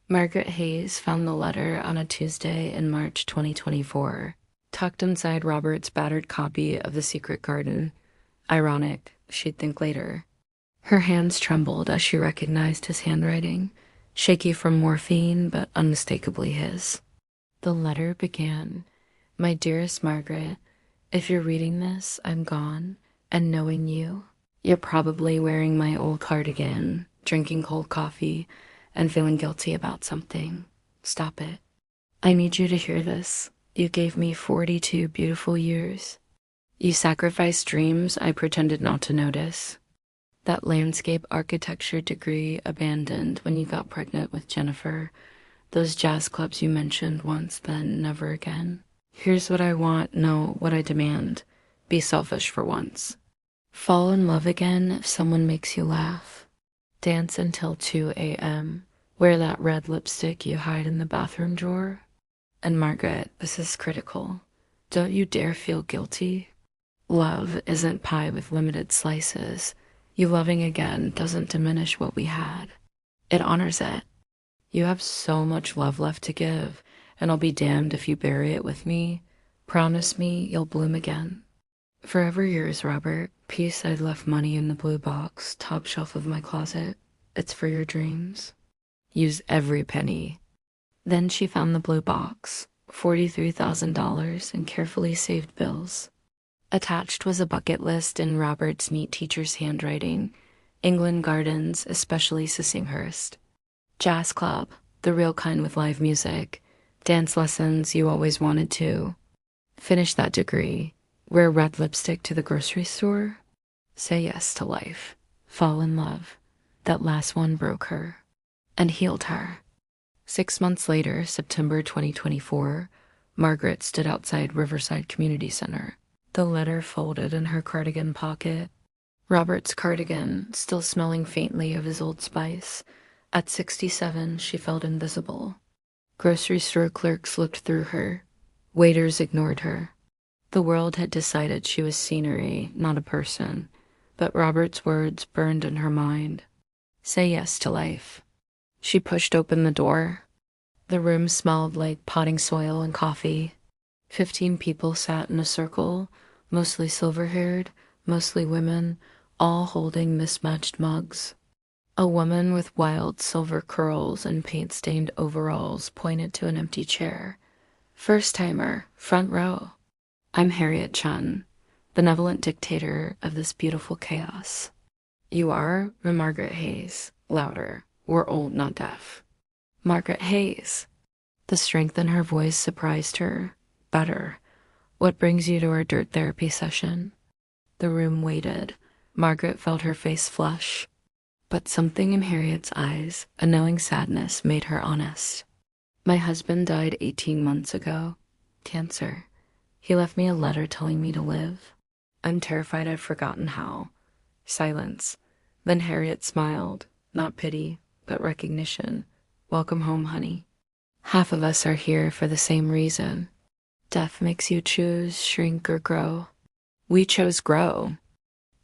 Margaret Hayes found the letter on a Tuesday in March 2024, tucked inside Robert's battered copy of The Secret Garden. Ironic, she'd think later. Her hands trembled as she recognized his handwriting, shaky from morphine but unmistakably his. The letter began, "My dearest Margaret, if you're reading this, I'm gone, and knowing you, you're probably wearing my old cardigan, drinking cold coffee, and feeling guilty about something. Stop it. I need you to hear this. You gave me 42 beautiful years. You sacrificed dreams I pretended not to notice. That landscape architecture degree abandoned when you got pregnant with Jennifer. Those jazz clubs you mentioned once, then never again. Here's what I want, no, what I demand. Be selfish for once. Fall in love again if someone makes you laugh. Dance until 2 a.m. Wear that red lipstick you hide in the bathroom drawer. And Margaret, this is critical. Don't you dare feel guilty. Love isn't pie with limited slices. You loving again doesn't diminish what we had. It honors it. You have so much love left to give, and I'll be damned if you bury it with me. Promise me you'll bloom again. Forever yours, Robert. Peace, I'd left money in the blue box, top shelf of my closet. It's for your dreams. Use every penny." Then she found the blue box, $43,000 in carefully saved bills. Attached was a bucket list in Robert's neat teacher's handwriting. England Gardens, especially Sissinghurst. Jazz club, the real kind with live music. Dance lessons you always wanted to. Finish that degree. Wear red lipstick to the grocery store. Say yes to life. Fall in love. That last one broke her. And healed her. 6 months later, September 2024, Margaret stood outside Riverside Community Center, the letter folded in her cardigan pocket. Robert's cardigan, still smelling faintly of his Old Spice. At 67, she felt invisible. Grocery store clerks looked through her. Waiters ignored her. The world had decided she was scenery, not a person. But Robert's words burned in her mind. Say yes to life. She pushed open the door. The room smelled like potting soil and coffee. 15 people sat in a circle, mostly silver-haired, mostly women, all holding mismatched mugs. A woman with wild silver curls and paint-stained overalls pointed to an empty chair. "First-timer, front row. I'm Harriet Chun, benevolent dictator of this beautiful chaos." "You are?" Margaret Hayes, louder. "We're old, not deaf." "Margaret Hayes." The strength in her voice surprised her. "Better. What brings you to our dirt therapy session?" The room waited. Margaret felt her face flush. But something in Harriet's eyes, a knowing sadness, made her honest. "My husband died 18 months ago. Cancer. He left me a letter telling me to live. I'm terrified I've forgotten how." Silence. Then Harriet smiled. Not pity, but recognition. "Welcome home, honey. Half of us are here for the same reason. Death makes you choose, shrink, or grow. We chose grow."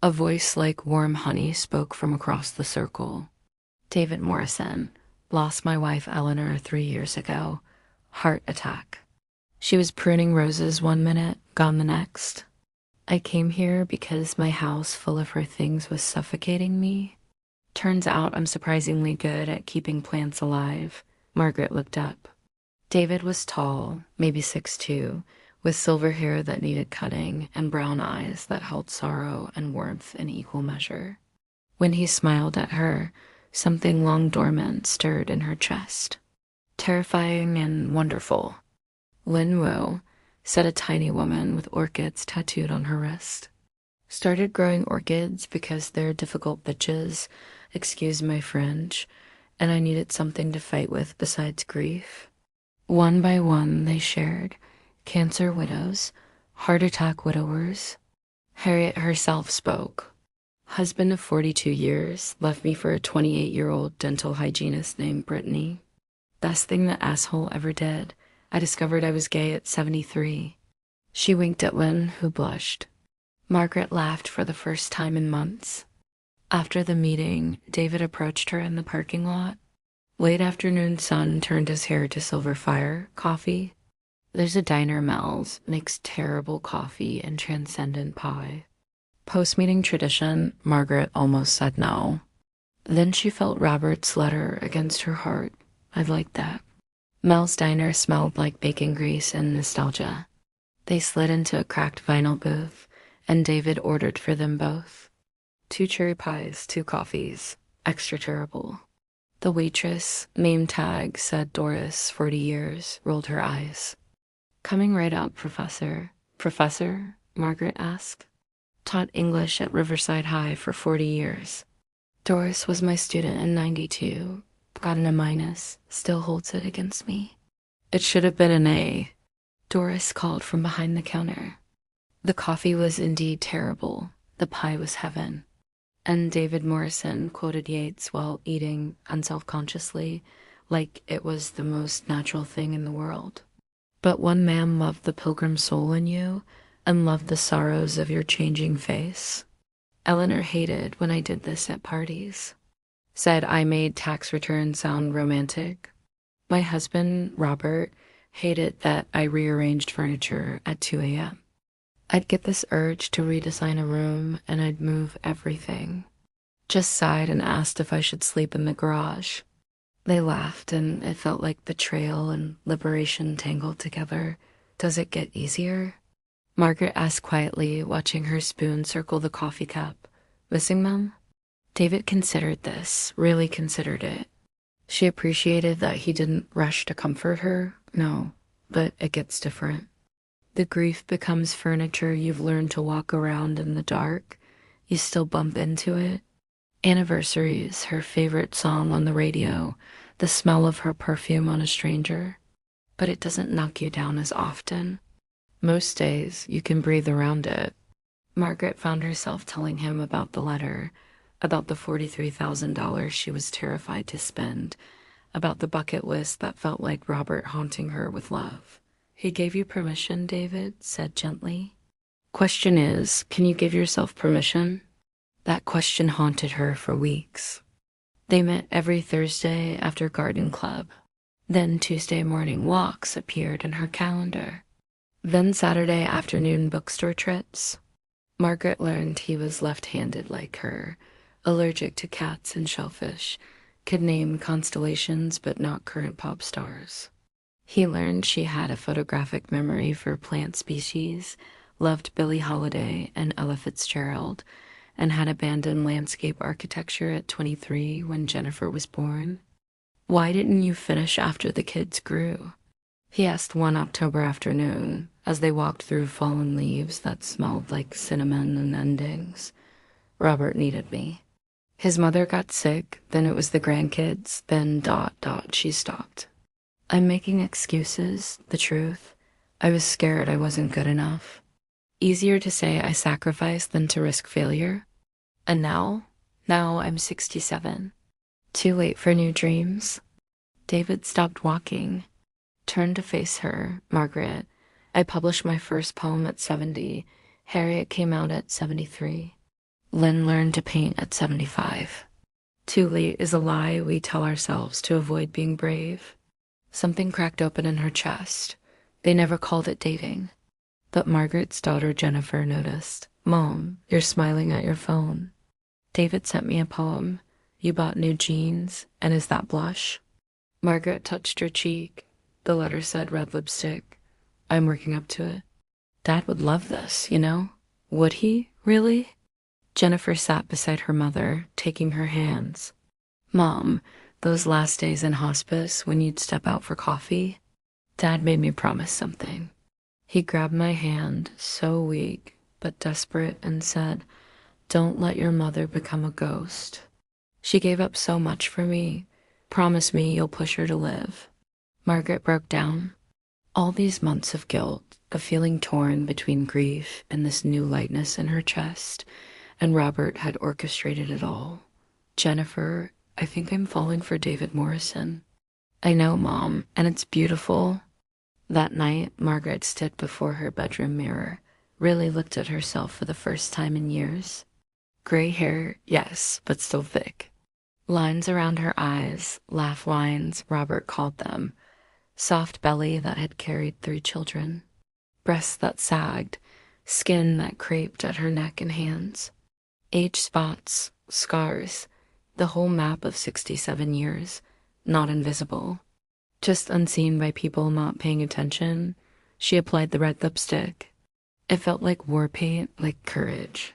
A voice like warm honey spoke from across the circle. "David Morrison. Lost my wife Eleanor 3 years ago. Heart attack. She was pruning roses 1 minute, gone the next. I came here because my house full of her things was suffocating me. Turns out I'm surprisingly good at keeping plants alive." Margaret looked up. David was tall, maybe 6'2", with silver hair that needed cutting and brown eyes that held sorrow and warmth in equal measure. When he smiled at her, something long dormant stirred in her chest. "Terrifying and wonderful." "Lin Wu," said a tiny woman with orchids tattooed on her wrist. "Started growing orchids because they're difficult bitches, excuse my French, and I needed something to fight with besides grief." One by one they shared. Cancer widows, heart attack widowers. Harriet herself spoke. "Husband of 42 years, left me for a 28-year-old dental hygienist named Brittany. Best thing that asshole ever did. I discovered I was gay at 73. She winked at Lynn, who blushed. Margaret laughed for the first time in months. After the meeting, David approached her in the parking lot. Late afternoon sun turned his hair to silver fire. Coffee? There's a diner Mel's, makes terrible coffee and transcendent pie. Post-meeting tradition, Margaret almost said no. Then she felt Robert's letter against her heart. I'd like that. Mel's diner smelled like bacon grease and nostalgia. They slid into a cracked vinyl booth, and David ordered for them both. 2 cherry pies, 2 coffees. Extra terrible. The waitress, name tag, said Doris, 40 years, rolled her eyes. Coming right up, Professor. Professor? Margaret asked. Taught English at Riverside High for 40 years. Doris was my student in 92. Got an A-, still holds it against me. It should have been an A. Doris called from behind the counter. The coffee was indeed terrible. The pie was heaven. And David Morrison quoted Yeats while eating unselfconsciously, like it was the most natural thing in the world. But one man loved the pilgrim soul in you and loved the sorrows of your changing face. Eleanor hated when I did this at parties. Said I made tax returns sound romantic. My husband, Robert, hated that I rearranged furniture at 2 a.m. I'd get this urge to redesign a room and I'd move everything. Just sighed and asked if I should sleep in the garage. They laughed and it felt like betrayal and liberation tangled together. Does it get easier? Margaret asked quietly, watching her spoon circle the coffee cup. Missing them? David considered this, really considered it. She appreciated that he didn't rush to comfort her. No, but it gets different. The grief becomes furniture you've learned to walk around in the dark. You still bump into it. Anniversaries, her favorite song on the radio, the smell of her perfume on a stranger. But it doesn't knock you down as often. Most days, you can breathe around it. Margaret found herself telling him about the letter, about the $43,000 she was terrified to spend, about the bucket list that felt like Robert haunting her with love. He gave you permission, David said gently. Question is, can you give yourself permission? That question haunted her for weeks. They met every Thursday after garden club. Then Tuesday morning walks appeared in her calendar. Then Saturday afternoon bookstore trips. Margaret learned he was left-handed like her, allergic to cats and shellfish, could name constellations but not current pop stars. He learned she had a photographic memory for plant species, loved Billie Holiday and Ella Fitzgerald, and had abandoned landscape architecture at 23 when Jennifer was born. Why didn't you finish after the kids grew? He asked one October afternoon as they walked through fallen leaves that smelled like cinnamon and endings. Robert needed me. His mother got sick, then it was the grandkids, then ... she stopped. I'm making excuses, the truth. I was scared I wasn't good enough. Easier to say I sacrificed than to risk failure. And now I'm 67. Too late for new dreams. David stopped walking, turned to face her, Margaret. I published my first poem at 70. Harriet came out at 73. Lynn learned to paint at 75. Too late is a lie we tell ourselves to avoid being brave. Something cracked open in her chest. They never called it dating. But Margaret's daughter Jennifer noticed. Mom, you're smiling at your phone. David sent me a poem. You bought new jeans, and is that blush? Margaret touched her cheek. The letter said red lipstick. I'm working up to it. Dad would love this, you know? Would he, really? Jennifer sat beside her mother, taking her hands. Mom, those last days in hospice when you'd step out for coffee, Dad made me promise something. He grabbed my hand, so weak but desperate, and said, don't let your mother become a ghost. She gave up so much for me. Promise me you'll push her to live. Margaret broke down. All these months of guilt, of feeling torn between grief and this new lightness in her chest, and Robert had orchestrated it all. Jennifer, I think I'm falling for David Morrison. I know, Mom, and it's beautiful. That night, Margaret stood before her bedroom mirror, really looked at herself for the first time in years. Gray hair, yes, but still thick. Lines around her eyes, laugh lines, Robert called them. Soft belly that had carried 3 children. Breasts that sagged, skin that creped at her neck and hands. Age spots, scars, the whole map of 67 years, not invisible. Just unseen by people not paying attention, she applied the red lipstick. It felt like war paint, like courage.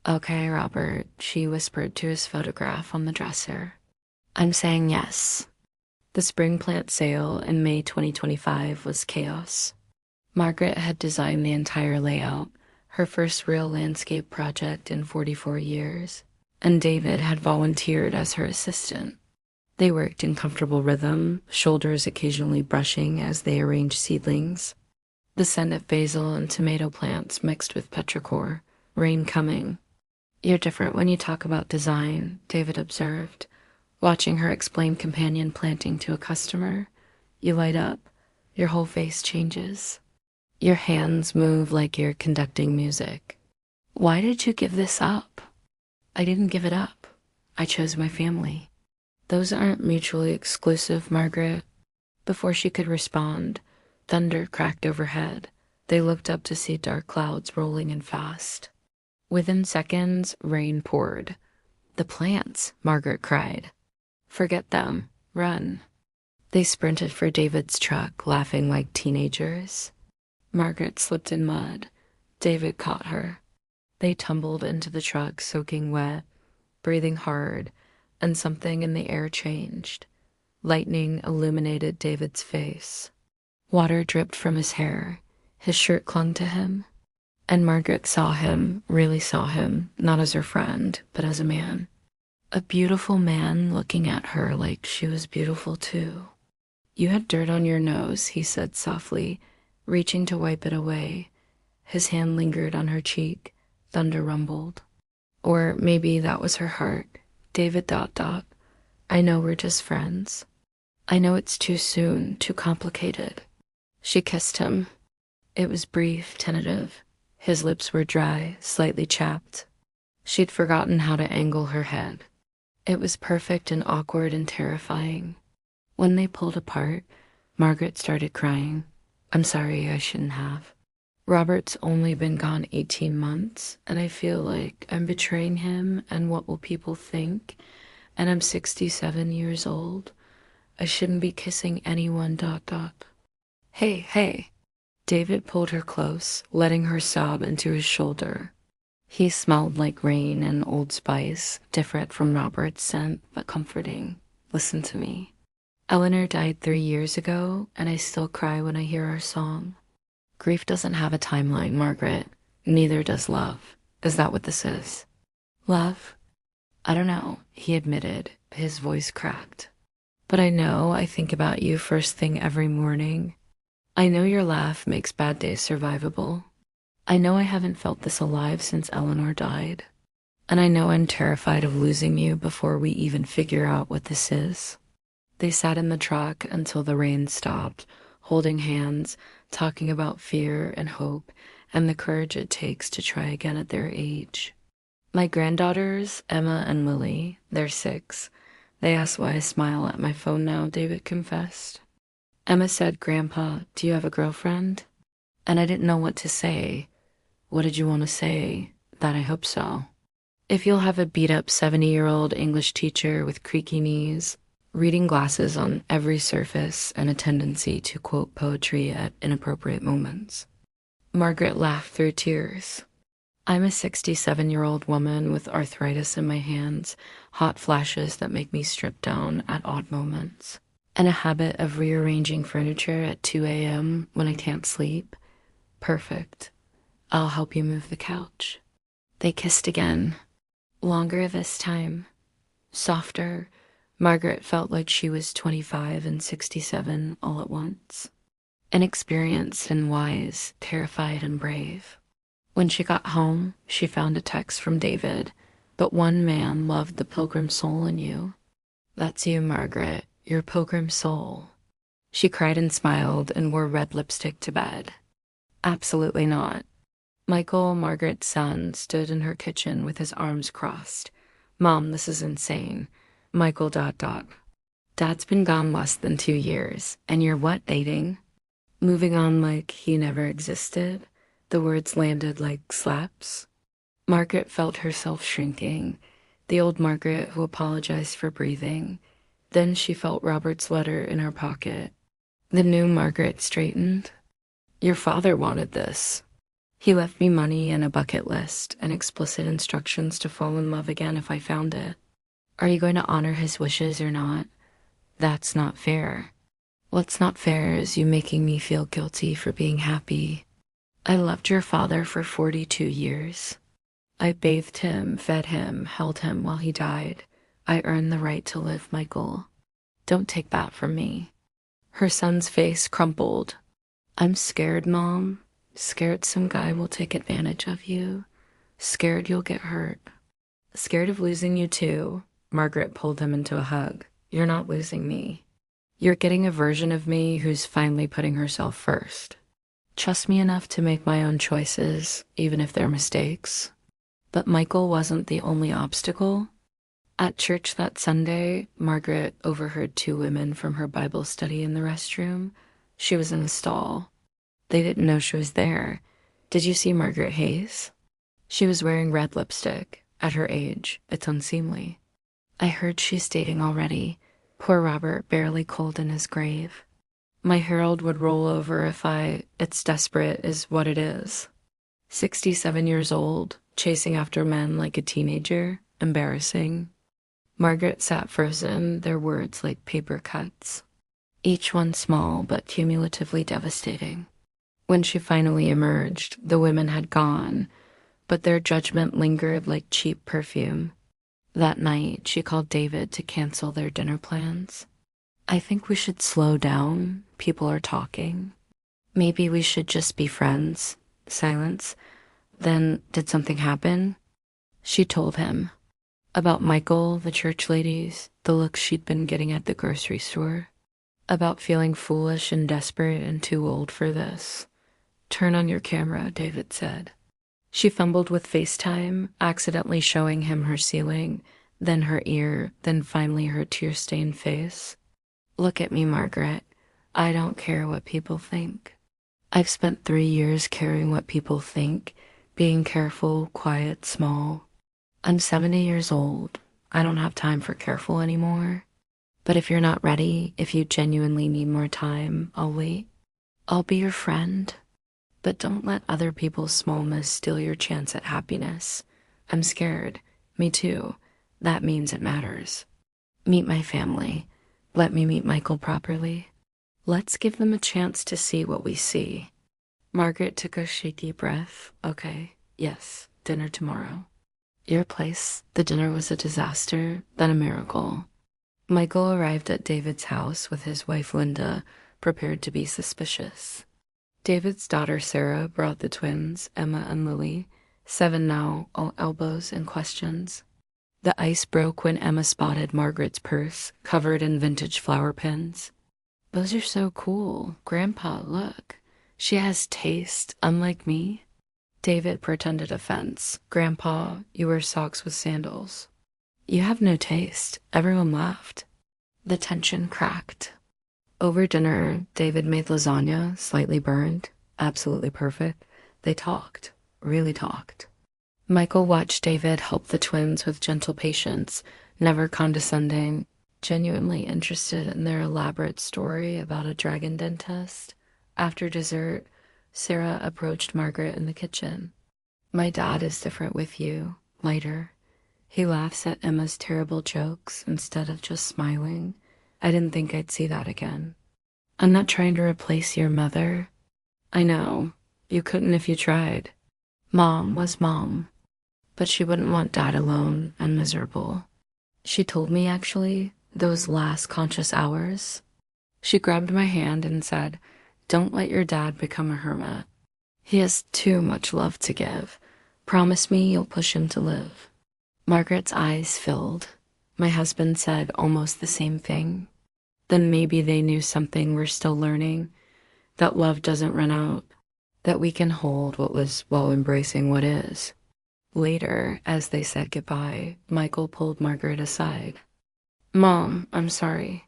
Okay, Robert, she whispered to his photograph on the dresser. I'm saying yes. The spring plant sale in May 2025 was chaos. Margaret had designed the entire layout, her first real landscape project in 44 years, and David had volunteered as her assistant. They worked in comfortable rhythm, shoulders occasionally brushing as they arranged seedlings. The scent of basil and tomato plants mixed with petrichor, rain coming. You're different when you talk about design, David observed, watching her explain companion planting to a customer. You light up, your whole face changes. Your hands move like you're conducting music. Why did you give this up? I didn't give it up. I chose my family. Those aren't mutually exclusive, Margaret. Before she could respond, thunder cracked overhead. They looked up to see dark clouds rolling in fast. Within seconds, rain poured. The plants, Margaret cried. Forget them. Run. They sprinted for David's truck, laughing like teenagers. Margaret slipped in mud. David caught her. They tumbled into the truck, soaking wet, breathing hard, and something in the air changed. Lightning illuminated David's face. Water dripped from his hair. His shirt clung to him. And Margaret saw him, really saw him, not as her friend, but as a man. A beautiful man looking at her like she was beautiful too. You had dirt on your nose, he said softly, reaching to wipe it away. His hand lingered on her cheek. Thunder rumbled. Or maybe that was her heart. David ... I know we're just friends. I know it's too soon, too complicated. She kissed him. It was brief, tentative. His lips were dry, slightly chapped. She'd forgotten how to angle her head. It was perfect and awkward and terrifying. When they pulled apart, Margaret started crying. I'm sorry, I shouldn't have. Robert's only been gone 18 months, and I feel like I'm betraying him, and what will people think? And I'm 67 years old. I shouldn't be kissing anyone ... Hey, hey. David pulled her close, letting her sob into his shoulder. He smelled like rain and Old Spice, different from Robert's scent, but comforting. Listen to me. Eleanor died 3 years ago, and I still cry when I hear our song. Grief doesn't have a timeline, Margaret. Neither does love. Is that what this is? Love? I don't know, he admitted, his voice cracked. But I think about you first thing every morning. I know your laugh makes bad days survivable. I know I haven't felt this alive since Eleanor died. And I know I'm terrified of losing you before we even figure out what this is. They sat in the truck until the rain stopped, holding hands, talking about fear and hope and the courage it takes to try again at their age. My granddaughters, Emma and Lily, they're 6. They ask why I smile at my phone now, David confessed. Emma said, Grandpa, do you have a girlfriend? And I didn't know what to say. What did you want to say? That I hope so. If you'll have a beat-up 70-year-old English teacher with creaky knees, reading glasses on every surface, and a tendency to quote poetry at inappropriate moments. Margaret laughed through tears. I'm a 67-year-old woman with arthritis in my hands, hot flashes that make me strip down at odd moments, and a habit of rearranging furniture at 2 a.m. when I can't sleep. Perfect. I'll help you move the couch. They kissed again. Longer this time. Softer. Margaret felt like she was 25 and 67 all at once. Inexperienced and wise, terrified and brave. When she got home, she found a text from David. But one man loved the pilgrim soul in you. That's you, Margaret, your pilgrim soul. She cried and smiled and wore red lipstick to bed. Absolutely not. Michael, Margaret's son, stood in her kitchen with his arms crossed. Mom, this is insane. Michael ... Dad's been gone less than 2 years, and you're what, dating? Moving on like he never existed. The words landed like slaps. Margaret felt herself shrinking, the old Margaret who apologized for breathing. Then she felt Robert's letter in her pocket. The new Margaret straightened. Your father wanted this. He left me money and a bucket list and explicit instructions to fall in love again if I found it. Are you going to honor his wishes or not? That's not fair. What's not fair is you making me feel guilty for being happy. I loved your father for 42 years. I bathed him, fed him, held him while he died. I earned the right to live, Michael. Don't take that from me. Her son's face crumpled. I'm scared, Mom. Scared some guy will take advantage of you. Scared you'll get hurt. Scared of losing you too. Margaret pulled him into a hug. You're not losing me. You're getting a version of me who's finally putting herself first. Trust me enough to make my own choices, even if they're mistakes. But Michael wasn't the only obstacle. At church that Sunday, Margaret overheard two women from her Bible study in the restroom. She was in the stall. They didn't know she was there. Did you see Margaret Hayes? She was wearing red lipstick. At her age, it's unseemly. I heard she's dating already. Poor Robert, barely cold in his grave. My Herald would roll over if it's desperate is what it is. 67 years old, chasing after men like a teenager. Embarrassing. Margaret sat frozen, their words like paper cuts. Each one small but cumulatively devastating. When she finally emerged, the women had gone, but their judgment lingered like cheap perfume. That night, she called David to cancel their dinner plans. I think we should slow down. People are talking. Maybe we should just be friends. Silence. Then, did something happen? She told him. About Michael, the church ladies, the looks she'd been getting at the grocery store. About feeling foolish and desperate and too old for this. Turn on your camera, David said. She fumbled with FaceTime, accidentally showing him her ceiling, then her ear, then finally her tear-stained face. Look at me, Margaret. I don't care what people think. I've spent 3 years caring what people think, being careful, quiet, small. I'm 70 years old. I don't have time for careful anymore. But if you're not ready, if you genuinely need more time, I'll wait. I'll be your friend. But don't let other people's smallness steal your chance at happiness. I'm scared. Me too. That means it matters. Meet my family. Let me meet Michael properly. Let's give them a chance to see what we see. Margaret took a shaky breath. Okay, yes, dinner tomorrow. Your place. The dinner was a disaster, then a miracle. Michael arrived at David's house with his wife Linda, prepared to be suspicious. David's daughter Sarah brought the twins, Emma and Lily, 7 now, all elbows and questions. The ice broke when Emma spotted Margaret's purse, covered in vintage flower pins. Those are so cool. Grandpa, look. She has taste, unlike me. David pretended offense. Grandpa, you wear socks with sandals. You have no taste. Everyone laughed. The tension cracked. Over dinner, David made lasagna, slightly burned, absolutely perfect. They talked, really talked. Michael watched David help the twins with gentle patience, never condescending, genuinely interested in their elaborate story about a dragon dentist. After dessert, Sarah approached Margaret in the kitchen. My dad is different with you, lighter. He laughs at Emma's terrible jokes instead of just smiling. I didn't think I'd see that again. I'm not trying to replace your mother. I know. You couldn't if you tried. Mom was mom. But she wouldn't want Dad alone and miserable. She told me, actually, those last conscious hours. She grabbed my hand and said, don't let your dad become a hermit. He has too much love to give. Promise me you'll push him to live. Margaret's eyes filled. My husband said almost the same thing. Then maybe they knew something we're still learning, that love doesn't run out, that we can hold what was while embracing what is. Later, as they said goodbye, Michael pulled Margaret aside. Mom, I'm sorry.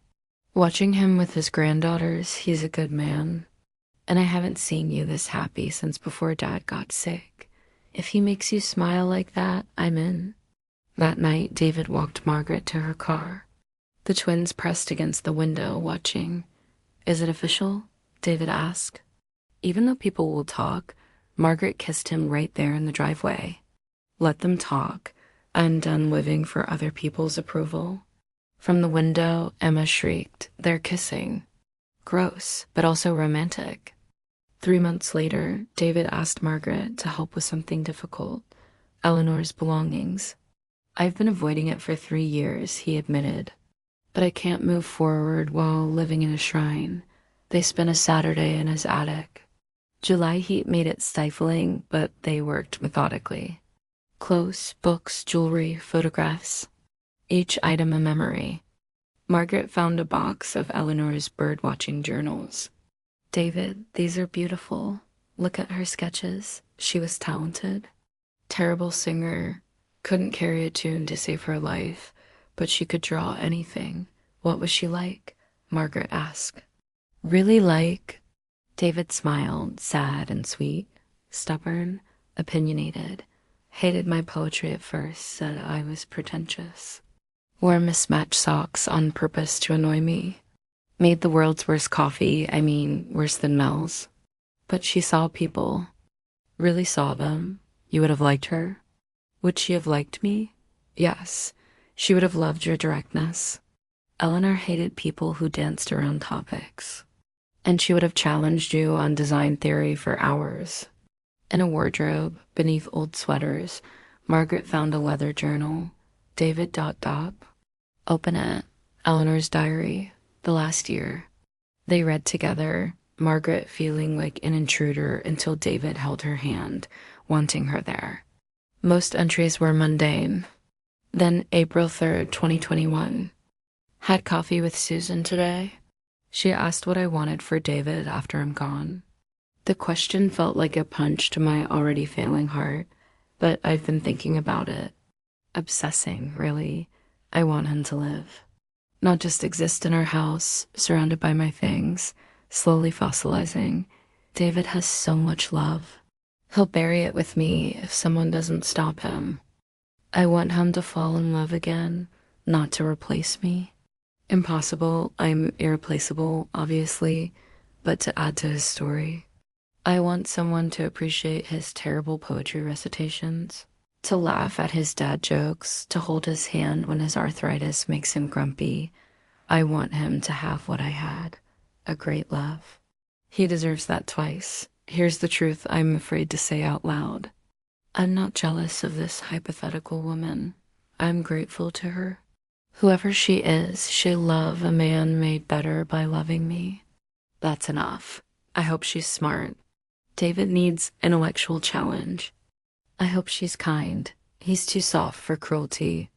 Watching him with his granddaughters, he's a good man. And I haven't seen you this happy since before Dad got sick. If he makes you smile like that, I'm in. That night, David walked Margaret to her car. The twins pressed against the window, watching. Is it official? David asked. Even though people will talk, Margaret kissed him right there in the driveway. Let them talk. I'm done living for other people's approval. From the window, Emma shrieked, "They're kissing." Gross, but also romantic. 3 months later, David asked Margaret to help with something difficult, Eleanor's belongings. I've been avoiding it for 3 years, he admitted. But I can't move forward while living in a shrine. They spent a Saturday in his attic. July heat made it stifling, but they worked methodically. Clothes, books, jewelry, photographs. Each item a memory. Margaret found a box of Eleanor's bird-watching journals. David, these are beautiful. Look at her sketches. She was talented. Terrible singer. Couldn't carry a tune to save her life, but she could draw anything. What was she like? Margaret asked. Really like? David smiled, sad and sweet. Stubborn, opinionated. Hated my poetry at first, said I was pretentious. Wore mismatched socks on purpose to annoy me. Made the world's worst coffee, worse than Mel's. But she saw people. Really saw them. You would have liked her? Would she have liked me? Yes. She would have loved your directness. Eleanor hated people who danced around topics. And she would have challenged you on design theory for hours. In a wardrobe, beneath old sweaters, Margaret found a leather journal. David ... Open it. Eleanor's diary. The last year. They read together, Margaret feeling like an intruder until David held her hand, wanting her there. Most entries were mundane. Then April 3rd, 2021. Had coffee with Susan today? She asked what I wanted for David after I'm gone. The question felt like a punch to my already failing heart, but I've been thinking about it. Obsessing, really. I want him to live. Not just exist in our house, surrounded by my things, slowly fossilizing. David has so much love. He'll bury it with me if someone doesn't stop him. I want him to fall in love again, not to replace me. Impossible, I'm irreplaceable, obviously, but to add to his story. I want someone to appreciate his terrible poetry recitations, to laugh at his dad jokes, to hold his hand when his arthritis makes him grumpy. I want him to have what I had, a great love. He deserves that twice. Here's the truth I'm afraid to say out loud. I'm not jealous of this hypothetical woman. I'm grateful to her. Whoever she is, she'll love a man made better by loving me. That's enough. I hope she's smart. David needs intellectual challenge. I hope she's kind. He's too soft for cruelty.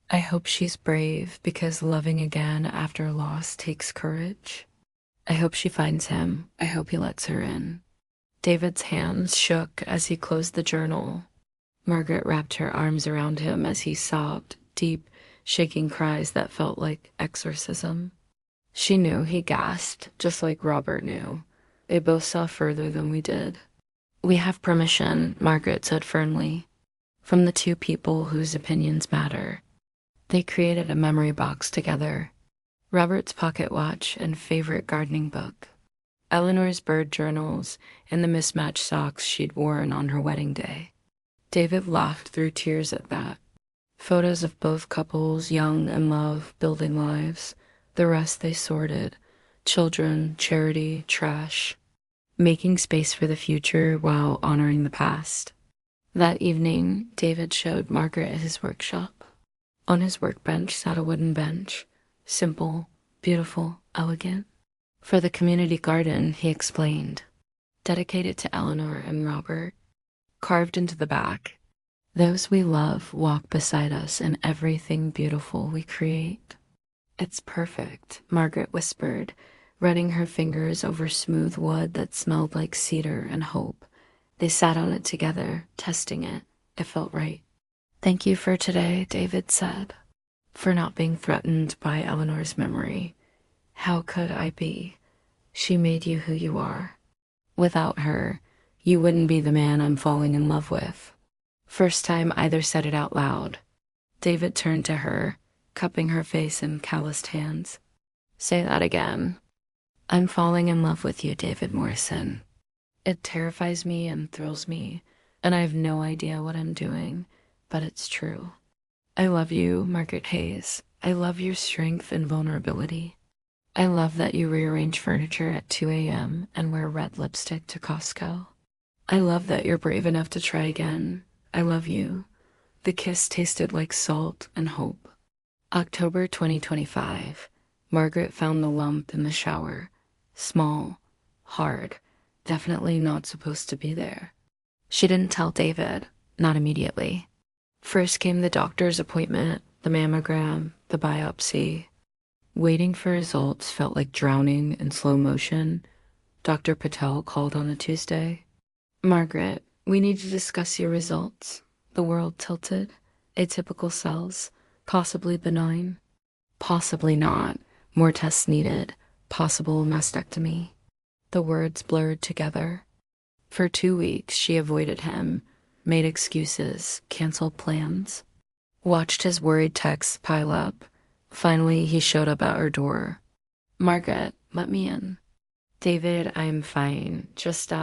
I hope she's brave because loving again after loss takes courage. I hope she finds him. I hope he lets her in. David's hands shook as he closed the journal. Margaret wrapped her arms around him as he sobbed, deep, shaking cries that felt like exorcism. She knew he gasped, just like Robert knew. They both saw further than we did. We have permission, Margaret said firmly, from the two people whose opinions matter. They created a memory box together. Robert's pocket watch and favorite gardening book. Eleanor's bird journals and the mismatched socks she'd worn on her wedding day. David laughed through tears at that. Photos of both couples, young in love, building lives. The rest they sorted. Children, charity, trash. Making space for the future while honoring the past. That evening, David showed Margaret his workshop. On his workbench sat a wooden bench. Simple, beautiful, elegant. For the community garden, he explained. Dedicated to Eleanor and Robert. Carved into the back. Those we love walk beside us in everything beautiful we create. It's perfect, Margaret whispered, running her fingers over smooth wood that smelled like cedar and hope. They sat on it together, testing it. It felt right. Thank you for today, David said. for not being threatened by Eleanor's memory. How could I be? She made you who you are. Without her, you wouldn't be the man I'm falling in love with. First time either said it out loud. David turned to her, cupping her face in calloused hands. Say that again. I'm falling in love with you, David Morrison. It terrifies me and thrills me, and I have no idea what I'm doing, but it's true. I love you, Margaret Hayes. I love your strength and vulnerability. I love that you rearrange furniture at 2 a.m. and wear red lipstick to Costco. I love that you're brave enough to try again. I love you. The kiss tasted like salt and hope. October 2025. Margaret found the lump in the shower. Small, hard, definitely not supposed to be there. She didn't tell David, not immediately. First came the doctor's appointment, the mammogram, the biopsy. Waiting for results felt like drowning in slow motion. Dr. Patel called on a Tuesday. Margaret, we need to discuss your results. The world tilted, atypical cells, possibly benign. Possibly not. More tests needed. Possible mastectomy. The words blurred together. For 2 weeks, she avoided him, made excuses, canceled plans, watched his worried texts pile up. Finally, he showed up at her door. Margaret, let me in. David, I am fine. Just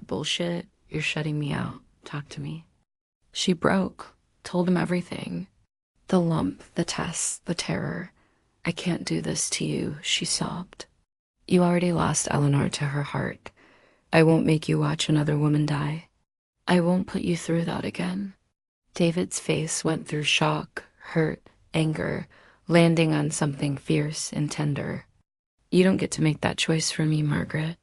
bullshit. You're shutting me out. Talk to me. She broke, told him everything. The lump, the tests, the terror. I can't do this to you, she sobbed. You already lost Eleanor to her heart. I won't make you watch another woman die. I won't put you through that again. David's face went through shock, hurt, anger, landing on something fierce and tender. You don't get to make that choice for me, Margaret.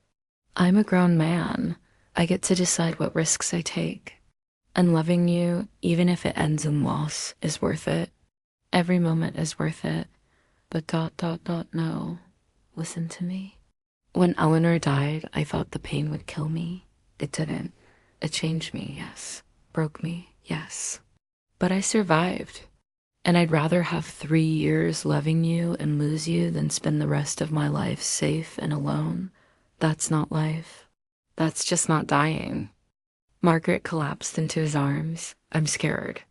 I'm a grown man. I get to decide what risks I take. And loving you, even if it ends in loss, is worth it. Every moment is worth it. But no. Listen to me. When Eleanor died, I thought the pain would kill me. It didn't. It changed me, yes. Broke me, yes. But I survived. And I'd rather have 3 years loving you and lose you than spend the rest of my life safe and alone. That's not life. That's just not dying. Margaret collapsed into his arms. I'm scared.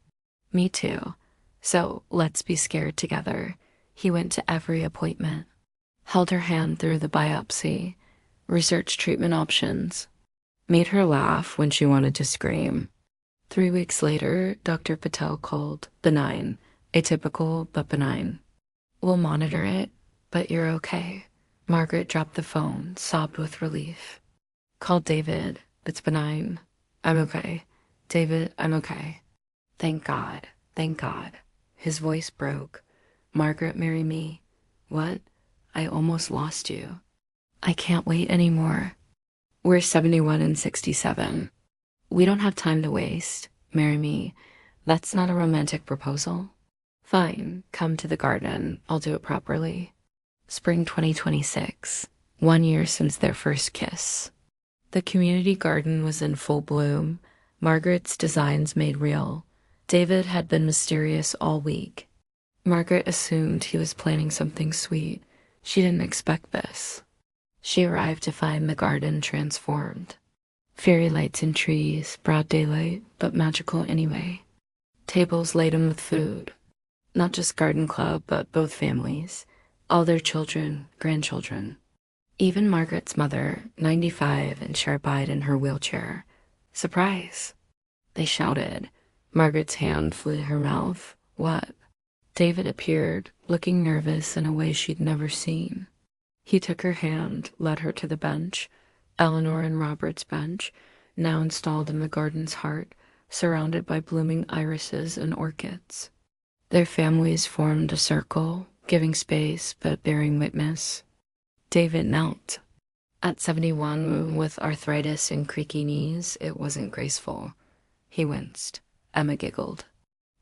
Me too. So let's be scared together. He went to every appointment, held her hand through the biopsy, researched treatment options, made her laugh when she wanted to scream. 3 weeks later, Dr. Patel called. Benign. Atypical, but benign. We'll monitor it, but you're okay. Margaret dropped the phone, sobbed with relief. Called David. It's benign. I'm okay. David, I'm okay. Thank God. Thank God. His voice broke. Margaret, marry me. What? I almost lost you. I can't wait anymore. We're 71 and 67. We don't have time to waste. Marry me. That's not a romantic proposal. Fine, come to the garden. I'll do it properly. Spring 2026. 1 year since their first kiss. The community garden was in full bloom. Margaret's designs made real. David had been mysterious all week. Margaret assumed he was planning something sweet. She didn't expect this. She arrived to find the garden transformed. Fairy lights and trees, broad daylight, but magical anyway. Tables laden with food. Not just garden club, but both families. All their children, grandchildren. Even Margaret's mother, 95 and sharp-eyed in her wheelchair. Surprise! They shouted. Margaret's hand flew to her mouth. What? David appeared, looking nervous in a way she'd never seen. He took her hand, led her to the bench, Eleanor and Robert's bench, now installed in the garden's heart, surrounded by blooming irises and orchids. Their families formed a circle, giving space but bearing witness. David knelt. At 71, with arthritis and creaky knees, it wasn't graceful. He winced. Emma giggled.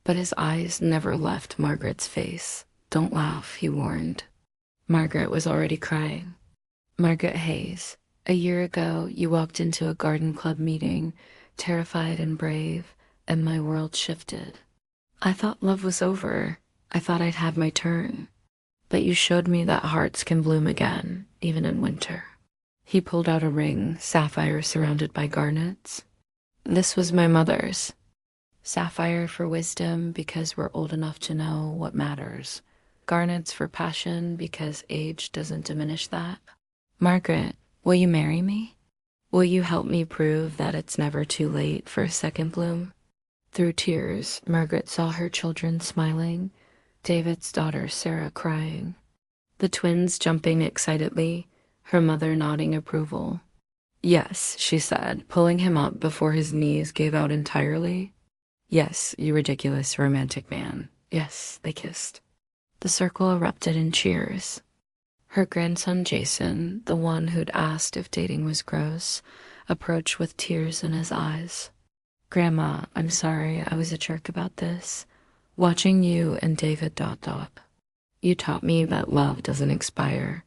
But his eyes never left Margaret's face. Don't laugh, he warned. Margaret was already crying. Margaret Hayes, a year ago, you walked into a garden club meeting, terrified and brave, and my world shifted. I thought love was over. I thought I'd had my turn, but you showed me that hearts can bloom again, even in winter. He pulled out a ring, sapphire surrounded by garnets. This was my mother's. Sapphire for wisdom, because we're old enough to know what matters. Garnets for passion, because age doesn't diminish that. Margaret, will you marry me? Will you help me prove that it's never too late for a second bloom? Through tears, Margaret saw her children smiling, David's daughter Sarah crying, the twins jumping excitedly, her mother nodding approval. Yes, she said, pulling him up before his knees gave out entirely. Yes, you ridiculous romantic man. Yes, they kissed. The circle erupted in cheers. Her grandson Jason, the one who'd asked if dating was gross, approached with tears in his eyes. Grandma, I'm sorry I was a jerk about this. Watching you and David ... You taught me that love doesn't expire,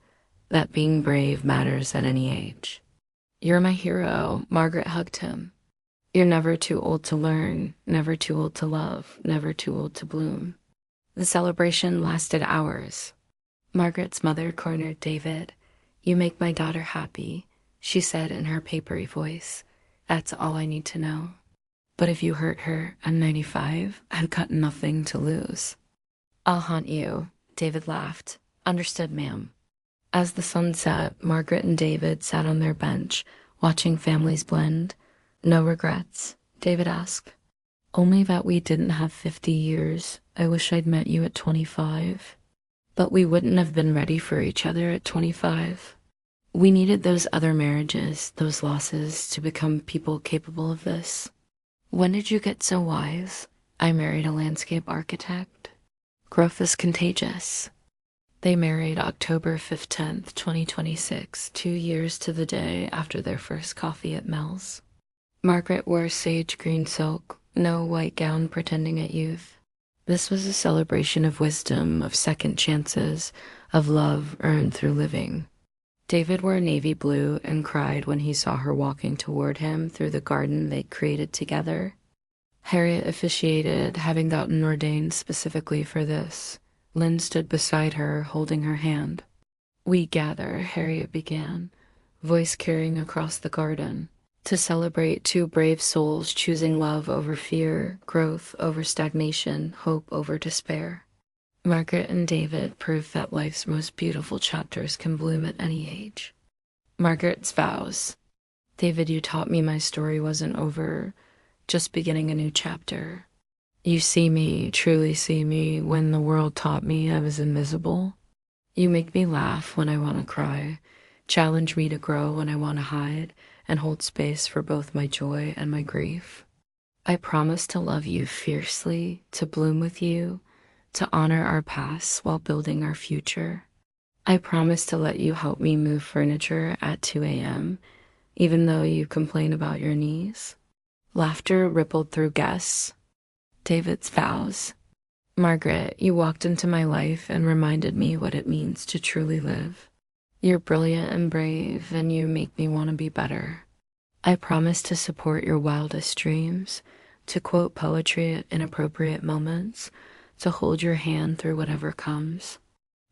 that being brave matters at any age. You're my hero, Margaret hugged him. You're never too old to learn, never too old to love, never too old to bloom. The celebration lasted hours. Margaret's mother cornered David. You make my daughter happy, she said in her papery voice. That's all I need to know. But if you hurt her, I'm 95, I've got nothing to lose. I'll haunt you, David laughed. Understood, ma'am. As the sun set, Margaret and David sat on their bench, watching families blend. No regrets? David asked. Only that we didn't have 50 years. I wish I'd met you at 25. But we wouldn't have been ready for each other at 25. We needed those other marriages, those losses, to become people capable of this. When did you get so wise? I married a landscape architect. Growth is contagious. They married October 15th, 2026, 2 years to the day after their first coffee at Mel's. Margaret wore sage green silk, no white gown pretending at youth. This was a celebration of wisdom, of second chances, of love earned through living. David wore navy blue and cried when he saw her walking toward him through the garden they'd created together. Harriet officiated, having gotten ordained specifically for this. Lynn stood beside her, holding her hand. We gather, Harriet began, voice carrying across the garden, to celebrate two brave souls choosing love over fear, growth over stagnation, hope over despair. Margaret and David prove that life's most beautiful chapters can bloom at any age. Margaret's vows. David, you taught me my story wasn't over, just beginning a new chapter. You see me, truly see me, when the world taught me I was invisible. You make me laugh when I want to cry, challenge me to grow when I want to hide, and hold space for both my joy and my grief. I promise to love you fiercely, to bloom with you, to honor our past while building our future. I promise to let you help me move furniture at 2 a.m., even though you complain about your knees. Laughter rippled through guests. David's vows. Margaret, you walked into my life and reminded me what it means to truly live. You're brilliant and brave, and you make me want to be better. I promise to support your wildest dreams, to quote poetry at inappropriate moments, to hold your hand through whatever comes.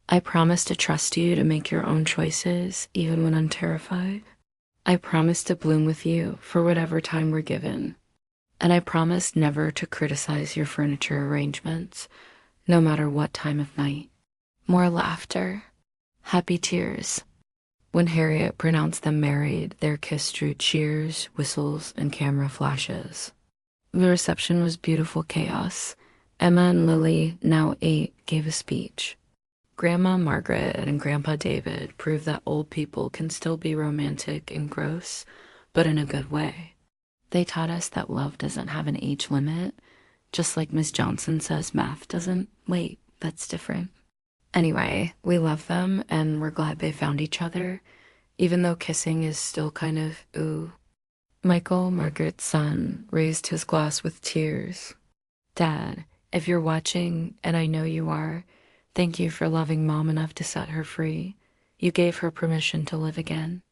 I promise to trust you to make your own choices, even when I'm terrified. I promise to bloom with you for whatever time we're given. And I promise never to criticize your furniture arrangements, no matter what time of night. More laughter. Happy tears. When Harriet pronounced them married, their kiss drew cheers, whistles, and camera flashes. The reception was beautiful chaos. Emma and Lily, now 8, gave a speech. Grandma Margaret and Grandpa David proved that old people can still be romantic and gross, but in a good way. They taught us that love doesn't have an age limit, just like Miss Johnson says math doesn't. Wait, that's different. Anyway, we love them and we're glad they found each other, even though kissing is still kind of ooh. Michael, Margaret's son, raised his glass with tears. Dad, if you're watching, and I know you are, thank you for loving Mom enough to set her free. You gave her permission to live again.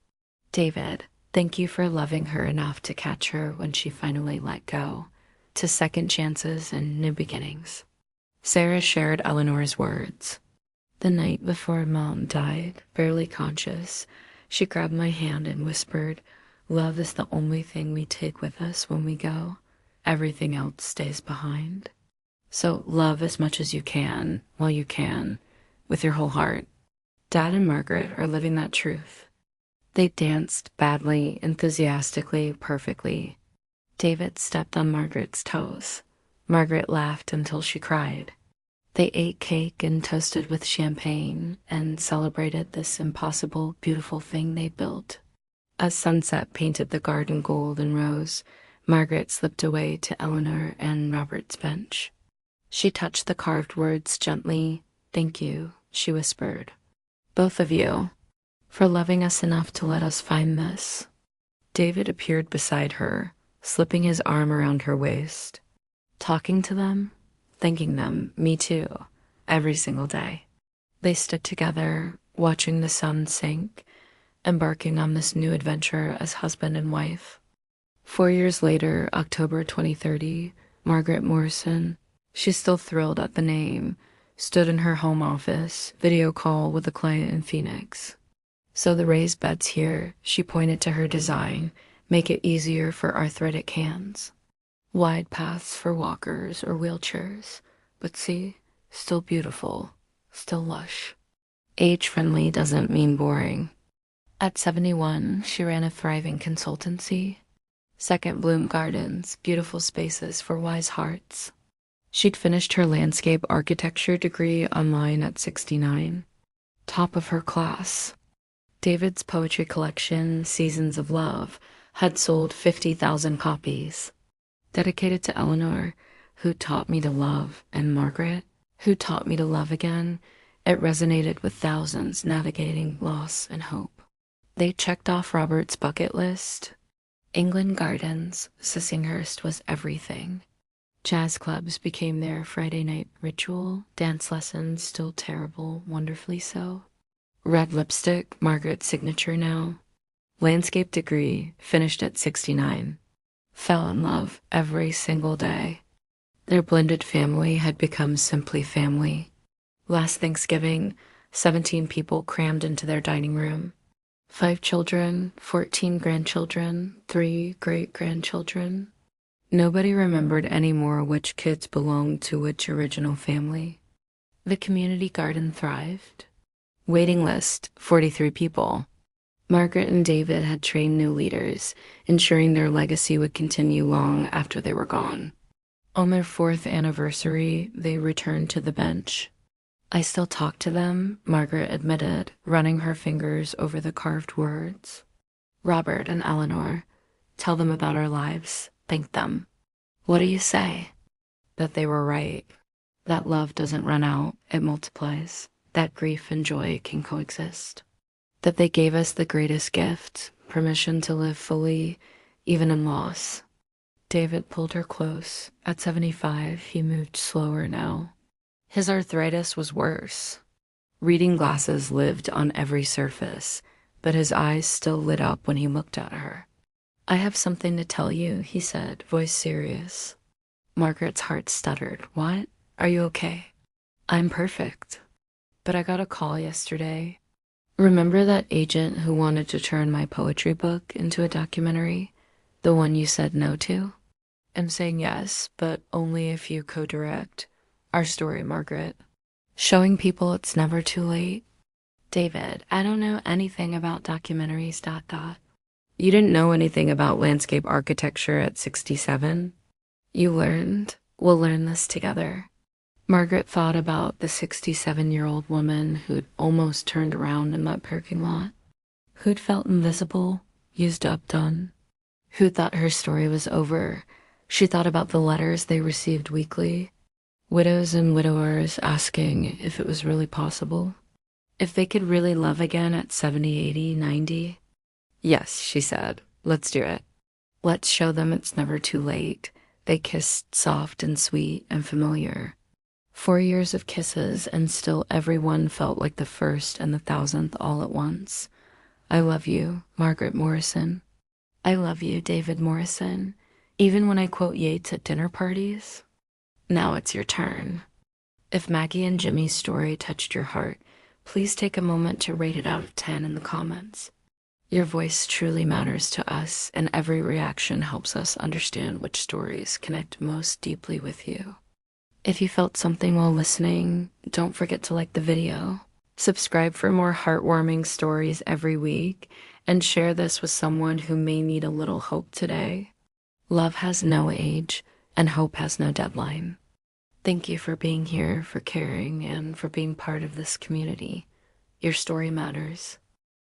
David, thank you for loving her enough to catch her when she finally let go, to second chances and new beginnings. Sarah shared Eleanor's words. The night before Mom died, barely conscious, she grabbed my hand and whispered, "Love is the only thing we take with us when we go. Everything else stays behind. So love as much as you can, while you can, with your whole heart." Dad and Margaret are living that truth. They danced badly, enthusiastically, perfectly. David stepped on Margaret's toes. Margaret laughed until she cried. They ate cake and toasted with champagne and celebrated this impossible, beautiful thing they built. As sunset painted the garden gold and rose, Margaret slipped away to Eleanor and Robert's bench. She touched the carved words gently. "Thank you," she whispered. "Both of you, for loving us enough to let us find this." David appeared beside her, slipping his arm around her waist. Talking to them, thanking them, me too, every single day. They stood together, watching the sun sink, embarking on this new adventure as husband and wife. 4 years later, October 2030, Margaret Morrison, she's still thrilled at the name, stood in her home office, video call with a client in Phoenix. "So the raised beds here," she pointed to her design, "make it easier for arthritic hands. Wide paths for walkers or wheelchairs. But see, still beautiful, still lush. Age-friendly doesn't mean boring." At 71, she ran a thriving consultancy. Second Bloom Gardens, beautiful spaces for wise hearts. She'd finished her landscape architecture degree online at 69. Top of her class. David's poetry collection, Seasons of Love, had sold 50,000 copies. Dedicated to Eleanor, who taught me to love, and Margaret, who taught me to love again, it resonated with thousands navigating loss and hope. They checked off Robert's bucket list. England Gardens, Sissinghurst was everything. Jazz clubs became their Friday night ritual, dance lessons still terrible, wonderfully so. Red lipstick, Margaret's signature now. Landscape degree, finished at 69. Fell in love every single day. Their blended family had become simply family. Last Thanksgiving, 17 people crammed into their dining room. 5 children, 14 grandchildren, 3 great-grandchildren. Nobody remembered anymore which kids belonged to which original family. The community garden thrived. Waiting list, 43 people. Margaret and David had trained new leaders, ensuring their legacy would continue long after they were gone. On their 4th anniversary, they returned to the bench. "I still talk to them," Margaret admitted, running her fingers over the carved words. "Robert and Eleanor, tell them about our lives. Thank them." "What do you say?" "That they were right. That love doesn't run out, it multiplies. That grief and joy can coexist. That they gave us the greatest gift, permission to live fully, even in loss." David pulled her close. At 75, he moved slower now. His arthritis was worse. Reading glasses lived on every surface, but his eyes still lit up when he looked at her. "I have something to tell you," he said, voice serious. Margaret's heart stuttered. "What? Are you okay?" "I'm perfect. But I got a call yesterday. Remember that agent who wanted to turn my poetry book into a documentary? The one you said no to? I'm saying yes, but only if you co-direct. Our story, Margaret. Showing people it's never too late." "David, I don't know anything about documentaries, ... "You didn't know anything about landscape architecture at 67? You learned. We'll learn this together." Margaret thought about the 67-year-old woman who'd almost turned around in that parking lot, who'd felt invisible, used up, done, who thought her story was over. She thought about the letters they received weekly, widows and widowers asking if it was really possible, if they could really love again at 70, 80, 90. "Yes," she said, "let's do it. Let's show them it's never too late." They kissed soft and sweet and familiar. 4 years of kisses, and still everyone felt like the first and the 1,000th all at once. "I love you, Margaret Morrison. I love you, David Morrison, even when I quote Yeats at dinner parties. Now it's your turn." If Maggie and Jimmy's story touched your heart, please take a moment to rate it out of 10 in the comments. Your voice truly matters to us, and every reaction helps us understand which stories connect most deeply with you. If you felt something while listening, don't forget to like the video, subscribe for more heartwarming stories every week, and share this with someone who may need a little hope today. Love has no age, and hope has no deadline. Thank you for being here, for caring, and for being part of this community. Your story matters.